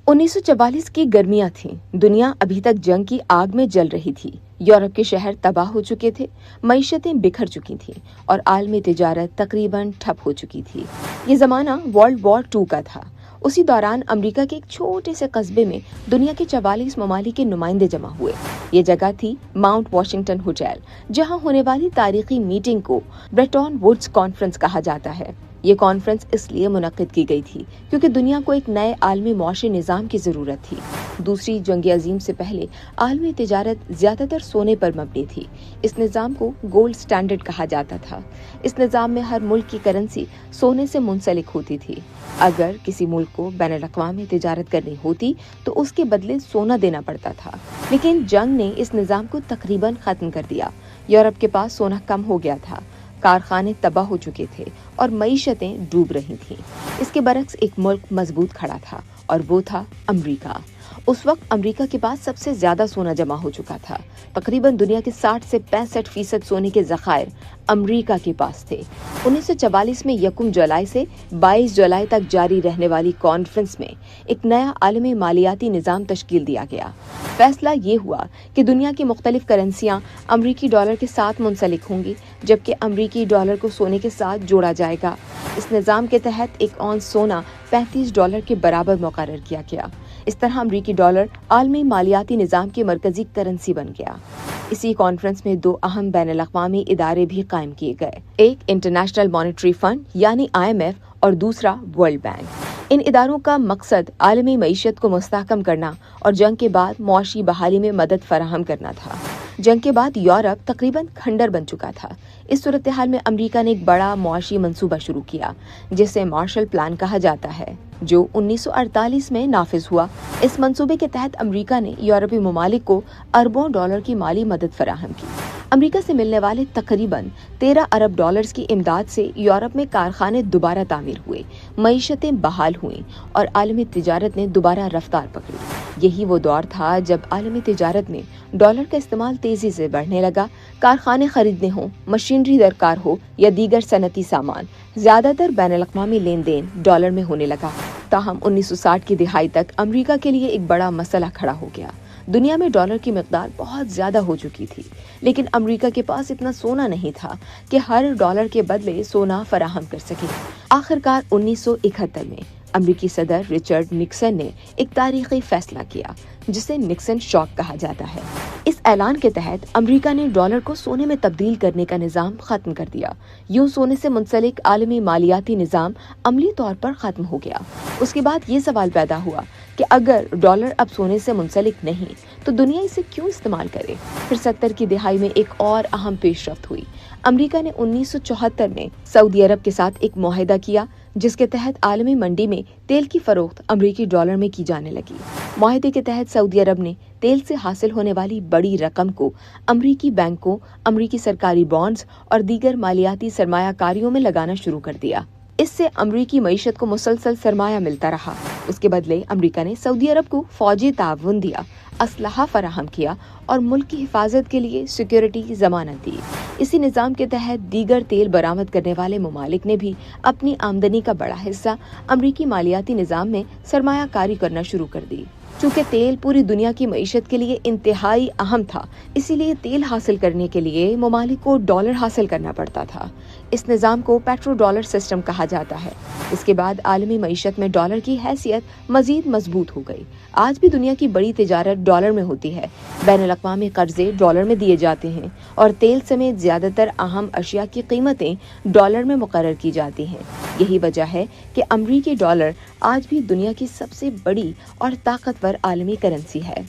1944 की गर्मियां थीं। दुनिया अभी तक जंग की आग में जल रही थी। यूरोप के शहर तबाह हो चुके थे, मईशतें बिखर चुकी थीं और आलमी तिजारत तकरीबन ठप हो चुकी थी। ये जमाना वर्ल्ड वॉर 2 का था। उसी दौरान अमेरिका के एक छोटे से कस्बे में दुनिया के 44 ममालिक के नुमाइंदे जमा हुए। ये जगह थी माउंट वॉशिंगटन होटल, जहां होने वाली तारीखी मीटिंग को ब्रेटन वुड्स कॉन्फ्रेंस कहा जाता है। ये कॉन्फ्रेंस इसलिए मुनक्किद की गई थी क्योंकि दुनिया को एक नए आलमी मुआशी निज़ाम की ज़रूरत थी। दूसरी जंग अजीम से पहले आलमी तिजारत ज़्यादातर सोने पर मबनी थी। इस निज़ाम को गोल्ड स्टैंडर्ड कहा जाता था। इस निज़ाम में हर मुल्क की करेंसी सोने से मुंसलिक होती थी। अगर किसी मुल्क को बैनुल-अक़वामी तिजारत करनी होती तो उसके बदले सोना देना पड़ता था, लेकिन जंग ने इस निज़ाम को तकरीबन ख़त्म कर दिया। यूरोप के पास सोना कम हो गया था, कारखाने तबाह हो चुके थे और मईशतें डूब रही थीं। इसके बरक्स एक मुल्क मजबूत खड़ा था और वो था अमेरिका। उस वक्त अमेरिका के पास सबसे ज्यादा सोना जमा हो चुका था। तकरीबन दुनिया के 60 से 65% सोने के ज़खायर अमेरिका के पास थे। 1944 में 1 जुलाई से 22 जुलाई तक जारी रहने वाली कॉन्फ्रेंस में एक नया आलमी मालियाती निज़ाम तश्कील दिया गया। फैसला ये हुआ कि दुनिया की मुख्तलिफ करेंसियां अमरीकी डॉलर के साथ मुंसलिक होंगी, जबकि अमरीकी डॉलर को सोने के साथ जोड़ा जाएगा। इस निज़ाम के तहत एक औंस सोना $35 के बराबर मुकर्रर किया गया। इस तरह अमरीकी डॉलर आलमी मालियाती निज़ाम की मरकजी करेंसी बन गया। इसी कॉन्फ्रेंस में 2 अहम बैनुल-अक़वामी इदारे भी कायम किए गए, एक इंटरनेशनल मॉनेटरी फंड यानी IMF और दूसरा वर्ल्ड बैंक। इन इदारों का मकसद आलमी मईशत को मुस्तहकम करना और जंग के बाद मुआशी बहाली में मदद फराहम करना था। जंग के बाद यूरोप तकरीबन खंडर बन चुका था। इस सूरत हाल में अमेरिका ने एक बड़ा मुआशी मंसूबा शुरू किया, जिसे मार्शल प्लान कहा जाता है, जो 1948 में नाफिज हुआ। इस मंसूबे के तहत अमेरिका ने यूरोपीय ममालिक को अरबों डॉलर की माली मदद फराहम की। अमेरिका से मिलने वाले तकरीबन 13 अरब डॉलर्स की इमदाद से यूरोप में कारखाने दोबारा तामीर हुए, मईशतें बहाल हुईं और आलमी तिजारत ने दोबारा रफ्तार पकड़ी। यही वो दौर था जब आलमी तिजारत में डॉलर का इस्तेमाल तेजी से बढ़ने लगा। कारखाने खरीदने हों, मशीनरी दरकार हो या दीगर सनती सामान, ज्यादातर बैनुल-अक़वामी लेन देन डॉलर में होने लगा। ताहम 1960 की दिहाई तक अमेरिका के लिए एक बड़ा मसला खड़ा हो गया। दुनिया में डॉलर की मिकदार बहुत ज्यादा हो चुकी थी, लेकिन अमेरिका के पास इतना सोना नहीं था कि हर डॉलर के बदले सोना फराहम कर सके। आखिरकार 1971 में अमेरिकी सदर रिचर्ड निक्सन ने एक तारीखी फैसला किया, जिसे निक्सन शॉक कहा जाता है। इस ऐलान के तहत अमेरिका ने डॉलर को सोने में तब्दील करने का निज़ाम खत्म कर दिया। यूं सोने से मुंसलिक आलमी मालियाती निज़ाम अमली तौर पर खत्म हो गया। उसके बाद ये सवाल पैदा हुआ कि अगर डॉलर अब सोने से मुंसलिक नहीं तो दुनिया इसे क्यों इस्तेमाल करे। फिर 70 की दिहाई में एक और अहम पेशरफ्त हुई। अमेरिका ने 1974 में सऊदी अरब के साथ एक मुआहिदा किया, जिसके तहत आलमी मंडी में तेल की फरोख्त अमरीकी डॉलर में की जाने लगी। मुआहिदे के तहत सऊदी अरब ने तेल से हासिल होने वाली बड़ी रकम को अमरीकी बैंकों, अमरीकी सरकारी बॉन्ड्स और दीगर मालियाती सरमायाकारियों में लगाना शुरू कर दिया। इससे अमरीकी मईशत को मुसलसल सरमाया मिलता रहा। उसके बदले अमरीका ने सऊदी अरब को फौजी ताउन दिया, असलहा फराहम किया और मुल्क की हिफाजत के लिए सिक्योरिटी की जमानत दी। इसी निज़ाम के तहत दीगर तेल बरामद करने वाले ममालिक ने भी अपनी आमदनी का बड़ा हिस्सा अमरीकी मालियाती निज़ाम में सरमायाकारी करना शुरू कर दी। चूँकि तेल पूरी दुनिया की मईशत के लिए इंतहाई अहम था, इसीलिए तेल हासिल करने के लिए ममालिक को डॉलर हासिल करना पड़ता था। इस निज़ाम को पेट्रो डॉलर सिस्टम कहा जाता है। इसके बाद आलमी मईशत में डॉलर की हैसियत मजीद मजबूत हो गई। आज भी दुनिया की बड़ी तिजारत डॉलर में होती है। बैनुल-अक़वामी कर्जे डॉलर में दिए जाते हैं और तेल समेत ज्यादातर अहम अशिया की कीमतें डॉलर में मुकर्रर की जाती हैं। यही वजह है कि अमरीकी डॉलर आज भी दुनिया की सबसे बड़ी और ताकतवर आलमी करेंसी है।